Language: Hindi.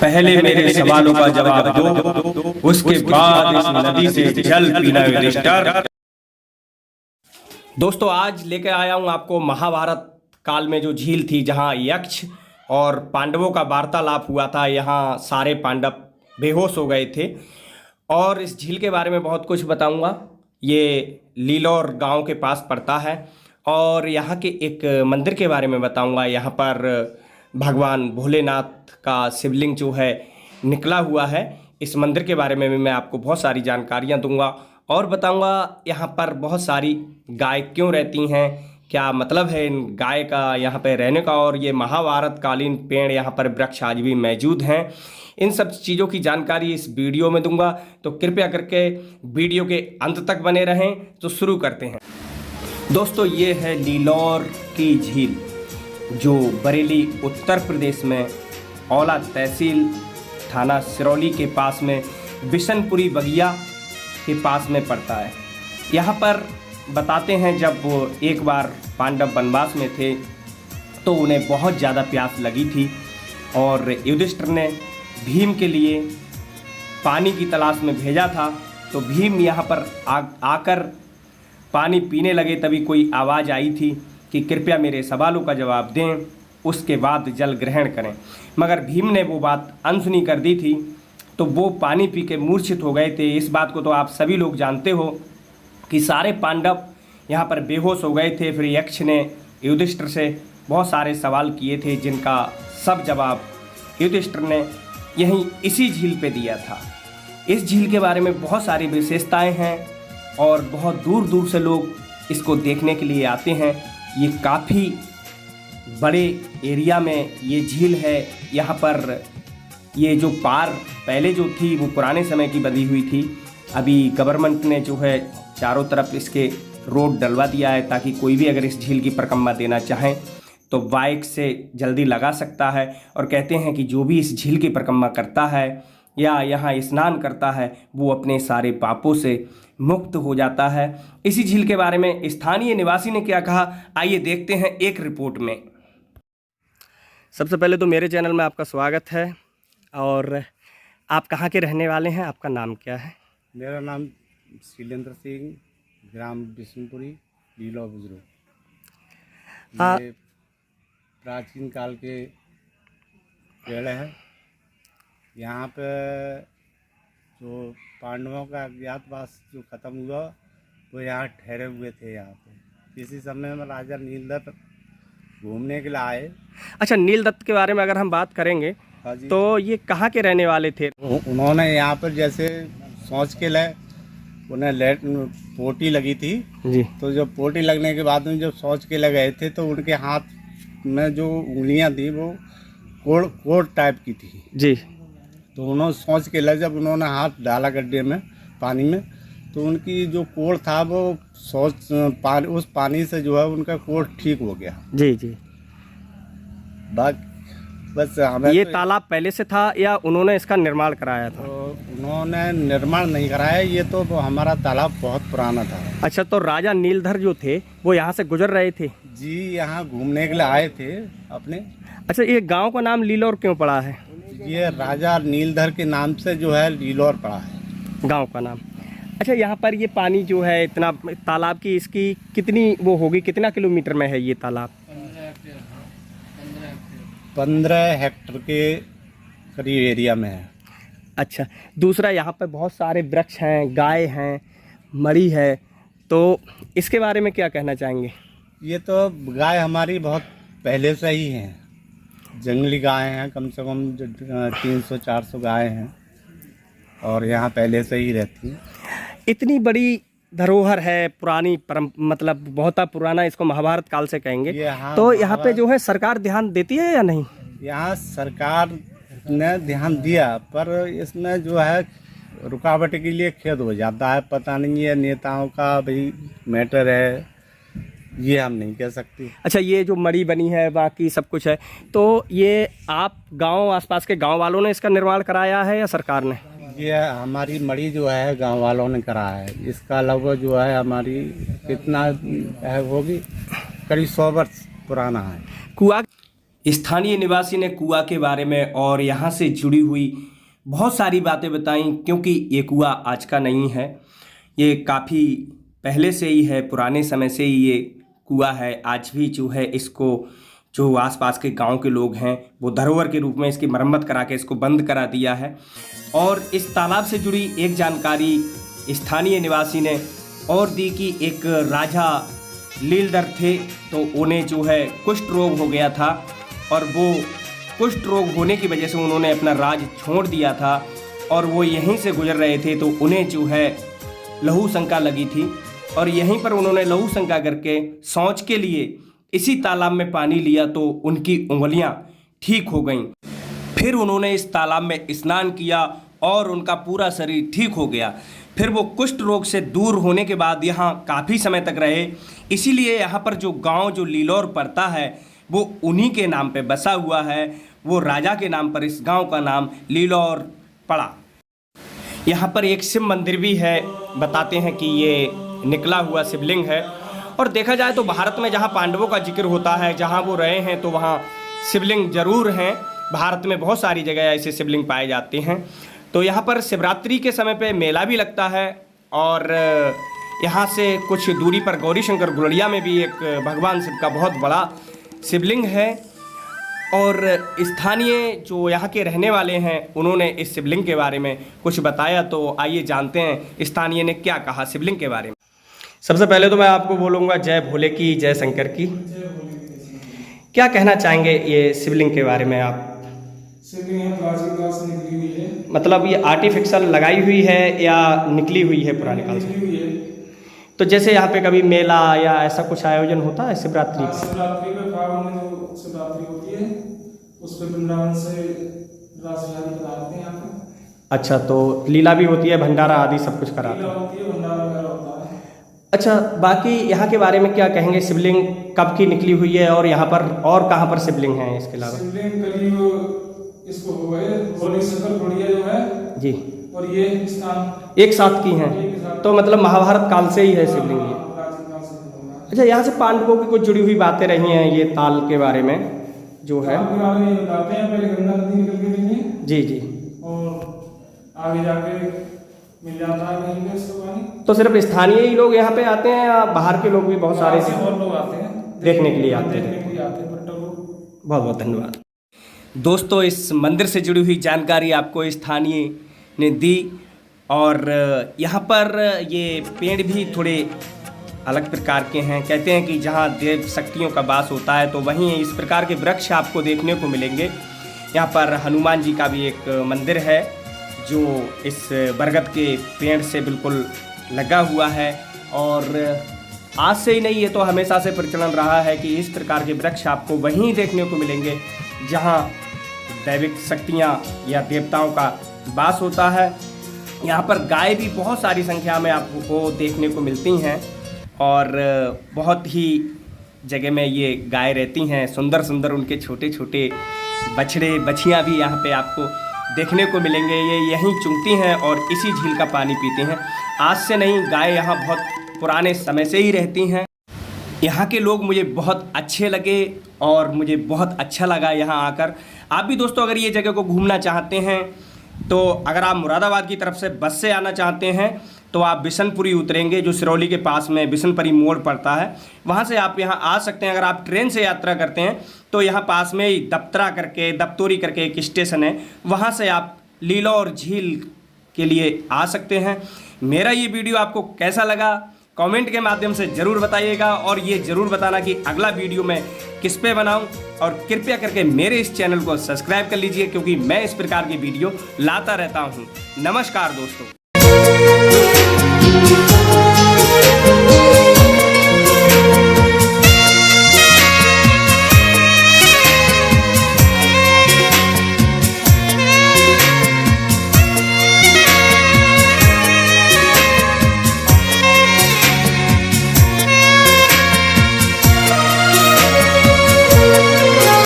पहले मेरे सवालों का जवाब दो, उसके बाद इस नदी से जल पीना युधिष्ठिर। दोस्तों, आज लेकर आया हूं आपको महाभारत काल में जो झील थी, जहां यक्ष और पांडवों का वार्तालाप हुआ था। यहां सारे पांडव बेहोश हो गए थे और इस झील के बारे में बहुत कुछ बताऊंगा। ये लीलौर गांव के पास पड़ता है और यहाँ के एक मंदिर के बारे में बताऊंगा। यहाँ पर भगवान भोलेनाथ का शिवलिंग जो है निकला हुआ है। इस मंदिर के बारे में भी मैं आपको बहुत सारी जानकारियाँ दूंगा और बताऊंगा यहाँ पर बहुत सारी गाय क्यों रहती हैं, क्या मतलब है इन गाय का यहाँ पे रहने का, और ये महाभारत कालीन पेड़ यहाँ पर वृक्ष आज भी मौजूद हैं। इन सब चीज़ों की जानकारी इस वीडियो में दूंगा, तो कृपया करके वीडियो के अंत तक बने रहें। तो शुरू करते हैं। दोस्तों, ये है लीलौर की झील, जो बरेली उत्तर प्रदेश में औला तहसील थाना सिरौली के पास में बिशनपुरी बगिया के पास में पड़ता है। यहाँ पर बताते हैं, जब वो एक बार पांडव वनवास में थे तो उन्हें बहुत ज़्यादा प्यास लगी थी और युधिष्ठिर ने भीम के लिए पानी की तलाश में भेजा था। तो भीम यहाँ पर आकर पानी पीने लगे, तभी कोई आवाज़ आई थी कि कृपया मेरे सवालों का जवाब दें, उसके बाद जल ग्रहण करें। मगर भीम ने वो बात अनसुनी कर दी थी, तो वो पानी पी के मूर्छित हो गए थे। इस बात को तो आप सभी लोग जानते हो कि सारे पांडव यहाँ पर बेहोश हो गए थे। फिर यक्ष ने युधिष्ठिर से बहुत सारे सवाल किए थे, जिनका सब जवाब युधिष्ठिर ने यहीं इसी झील पे दिया था। इस झील के बारे में बहुत सारी विशेषताएं हैं और बहुत दूर दूर से लोग इसको देखने के लिए आते हैं। ये काफ़ी बड़े एरिया में ये झील है। यहाँ पर ये जो पार पहले जो थी वो पुराने समय की बनी हुई थी। अभी गवर्नमेंट ने जो है चारों तरफ इसके रोड डलवा दिया है, ताकि कोई भी अगर इस झील की परिक्रमा देना चाहें तो बाइक से जल्दी लगा सकता है। और कहते हैं कि जो भी इस झील की परिक्रमा करता है या यहाँ स्नान करता है, वो अपने सारे पापों से मुक्त हो जाता है। इसी झील के बारे में स्थानीय निवासी ने क्या कहा, आइए देखते हैं एक रिपोर्ट में। सबसे पहले तो मेरे चैनल में आपका स्वागत है। और आप कहाँ के रहने वाले हैं, आपका नाम क्या है? मेरा नाम शैलेंद्र सिंह, ग्राम बिशनपुरी, लीलौर बुजुर्ग। ये प्राचीन काल के पेड़ है। यहाँ पे जो पांडवों का अज्ञातवास जो खत्म हुआ, वो यहाँ ठहरे हुए थे। यहाँ पे किसी समय में राजा नीलदत्त घूमने के लिए आए। अच्छा, नीलदत्त के बारे में अगर हम बात करेंगे, हाँ जी, तो ये कहाँ के रहने वाले थे? उन्होंने यहाँ पर जैसे सोच के लिए उन्हें पोटी लगी थी जी। तो जब पोटी लगने के बाद में जब सोच के लिए गए थे, तो उनके हाथ में जो उंगलियां थी वो कोड़ टाइप की थी जी। तो उन्होंने सोच के लिए जब उन्होंने हाथ डाला गड्ढे में पानी में, तो उनकी जो कोड़ था वो उस पानी से जो है उनका कोड़ ठीक हो गया। जी जी। बस हमें ये तालाब पहले से था या उन्होंने इसका निर्माण कराया था? तो उन्होंने निर्माण नहीं कराया, ये तो हमारा तालाब बहुत पुराना था। अच्छा, तो राजा नीलधर जो थे वो यहाँ से गुजर रहे थे? जी, यहाँ घूमने के लिए आए थे अपने। अच्छा, ये गांव का नाम लीलौर क्यों पड़ा है? ये राजा नीलधर के नाम से जो है लीलौर पड़ा है गांव का नाम। अच्छा, यहाँ पर ये पानी जो है इतना, तालाब की इसकी कितनी वो होगी, कितना किलोमीटर में है ये तालाब? 15 हेक्टेयर के करीब एरिया में है। अच्छा, दूसरा यहाँ पर बहुत सारे वृक्ष हैं, गाय हैं, मड़ी है, तो इसके बारे में क्या कहना चाहेंगे? ये तो गाय हमारी बहुत पहले से ही हैं, जंगली गाय हैं, कम से कम 300-400 गाय हैं और यहाँ पहले से ही रहती हैं। इतनी बड़ी धरोहर है, पुरानी मतलब बहुत पुराना, इसको महाभारत काल से कहेंगे। तो यहाँ पे जो है सरकार ध्यान देती है या नहीं? यहाँ सरकार ने ध्यान दिया, पर इसमें जो है रुकावट के लिए खेद हो जाता है। पता नहीं है नेताओं का भाई मैटर है, ये हम नहीं कह सकते। अच्छा, ये जो मड़ी बनी है, बाकी सब कुछ है, तो ये आप गांव, आसपास के गांव वालों ने इसका निर्माण कराया है या सरकार ने? ये हमारी मड़ी जो है गांव वालों ने कराया है। इसका लगभग जो है हमारी कितना है होगी, करीब 100 वर्ष पुराना है। कुआं स्थानीय निवासी ने कुआं के बारे में और यहाँ से जुड़ी हुई बहुत सारी बातें बताई, क्योंकि ये कुआं आज का नहीं है, ये काफ़ी पहले से ही है, पुराने समय से ही ये कुआं है। आज भी जो है इसको जो आसपास के गांव के लोग हैं वो धरोहर के रूप में इसकी मरम्मत करा के इसको बंद करा दिया है। और इस तालाब से जुड़ी एक जानकारी स्थानीय निवासी ने और दी कि एक राजा लीलधर थे, तो उन्हें जो है कुष्ठ रोग हो गया था और वो कुष्ठ रोग होने की वजह से उन्होंने अपना राज छोड़ दिया था और वो यहीं से गुजर रहे थे, तो उन्हें जो है लहू शंका लगी थी और यहीं पर उन्होंने लहू शंका करके शौच के लिए इसी तालाब में पानी लिया तो उनकी उंगलियां ठीक हो गईं। फिर उन्होंने इस तालाब में स्नान किया और उनका पूरा शरीर ठीक हो गया। फिर वो कुष्ठ रोग से दूर होने के बाद यहाँ काफ़ी समय तक रहे, इसीलिए यहाँ पर जो गांव जो लीलौर पड़ता है वो उन्हीं के नाम पे बसा हुआ है। वो राजा के नाम पर इस गांव का नाम लीलौर पड़ा। यहाँ पर एक शिव मंदिर भी है, बताते हैं कि ये निकला हुआ शिवलिंग है। और देखा जाए तो भारत में जहाँ पांडवों का जिक्र होता है, जहाँ वो रहे हैं, तो वहाँ शिवलिंग जरूर हैं। भारत में बहुत सारी जगह ऐसे शिवलिंग पाए जाते हैं। तो यहाँ पर शिवरात्रि के समय पे मेला भी लगता है और यहाँ से कुछ दूरी पर गौरी शंकर गुलड़िया में भी एक भगवान शिव का बहुत बड़ा शिवलिंग है। और स्थानीय जो यहाँ के रहने वाले हैं उन्होंने इस शिवलिंग के बारे में कुछ बताया, तो आइए जानते हैं स्थानीय ने क्या कहा शिवलिंग के बारे में। सबसे पहले तो मैं आपको बोलूँगा जय भोले की, जय शंकर की। क्या कहना चाहेंगे ये शिवलिंग के बारे में आप? शिवलिंग प्राचीन काल से निकली हुई है। मतलब ये आर्टिफिशियल लगाई हुई है या निकली हुई है पुराने काल से? निकली हुई है। तो जैसे यहाँ पे कभी मेला या ऐसा कुछ आयोजन होता है शिवरात्रि? शिवरात्रि में फागुन में जो शिवरात्रि होती है उस पर वृंदावन से रासबिहारी कराते हैं यहाँ पे। अच्छा, तो लीला भी होती है, भंडारा आदि सब कुछ कराते लीला हैं? होती है, भंडारा वगैरह होता है। अच्छा, बाकी यहाँ के बारे में क्या कहेंगे? शिवलिंग कब की निकली हुई है और यहाँ पर और कहाँ पर शिवलिंग है इसके अलावा? शिवलिंग करीब इसको हो गए गौरी शंकर गुलड़िया जो है जी, और ये स्थान एक साथ की हैं, तो मतलब महाभारत काल से ही है शिवलिंग ये। प्राचीन काल से निकला है। अच्छा, यहाँ से पांडवों की कुछ जुड़ी हुई बातें रही हैं ये ताल के बारे में जो है? आपके बारे में ये बताते हैं, पहले गंगा नदी निकल के गई है जी जी। और आगे जाके मिल जाता है कहीं पे इसका पानी। तो सिर्फ स्थानीय ही लोग यहाँ पे आते हैं या बाहर के लोग भी बहुत सारे बाहर से और लोग आते हैं देखने के लिए आते हैं? देखने के लिए आते हैं पर्यटक लोग। बहुत बहुत धन्यवाद दोस्तों। इस मंदिर से जुड़ी हुई जानकारी आपको स्थानीय ने दी। और यहाँ पर ये पेड़ भी थोड़े अलग प्रकार के हैं। कहते हैं कि जहाँ देव शक्तियों का वास होता है तो वहीं इस प्रकार के वृक्ष आपको देखने को मिलेंगे। यहाँ पर हनुमान जी का भी एक मंदिर है जो इस बरगद के पेड़ से बिल्कुल लगा हुआ है। और आज से ही नहीं, ये तो हमेशा से प्रचलन रहा है कि इस प्रकार के वृक्ष आपको वहीं देखने को मिलेंगे जहाँ दैविक शक्तियाँ या देवताओं का वास होता है। यहाँ पर गाय भी बहुत सारी संख्या में आपको देखने को मिलती हैं और बहुत ही जगह में ये गाय रहती हैं। सुंदर सुंदर उनके छोटे छोटे बछड़े बछियाँ भी यहाँ पे आपको देखने को मिलेंगे। ये यहीं चुंगती हैं और इसी झील का पानी पीती हैं। आज से नहीं, गाय यहाँ बहुत पुराने समय से ही रहती हैं। यहाँ के लोग मुझे बहुत अच्छे लगे और मुझे बहुत अच्छा लगा यहाँ आकर। आप भी दोस्तों अगर ये जगह को घूमना चाहते हैं तो अगर आप मुरादाबाद की तरफ से बस से आना चाहते हैं तो आप बिशनपुरी उतरेंगे, जो सिरौली के पास में बिशनपुरी मोड़ पड़ता है, वहाँ से आप यहाँ आ सकते हैं। अगर आप ट्रेन से यात्रा करते हैं तो यहाँ पास में ही दप्तोरी करके एक स्टेशन है, वहाँ से आप लीलौर झील के लिए आ सकते हैं। मेरा ये वीडियो आपको कैसा लगा कमेंट के माध्यम से ज़रूर बताइएगा और ये ज़रूर बताना कि अगला वीडियो मैं किस पे बनाऊं। और कृपया करके मेरे इस चैनल को सब्सक्राइब कर लीजिए क्योंकि मैं इस प्रकार की वीडियो लाता रहता हूं। नमस्कार दोस्तों।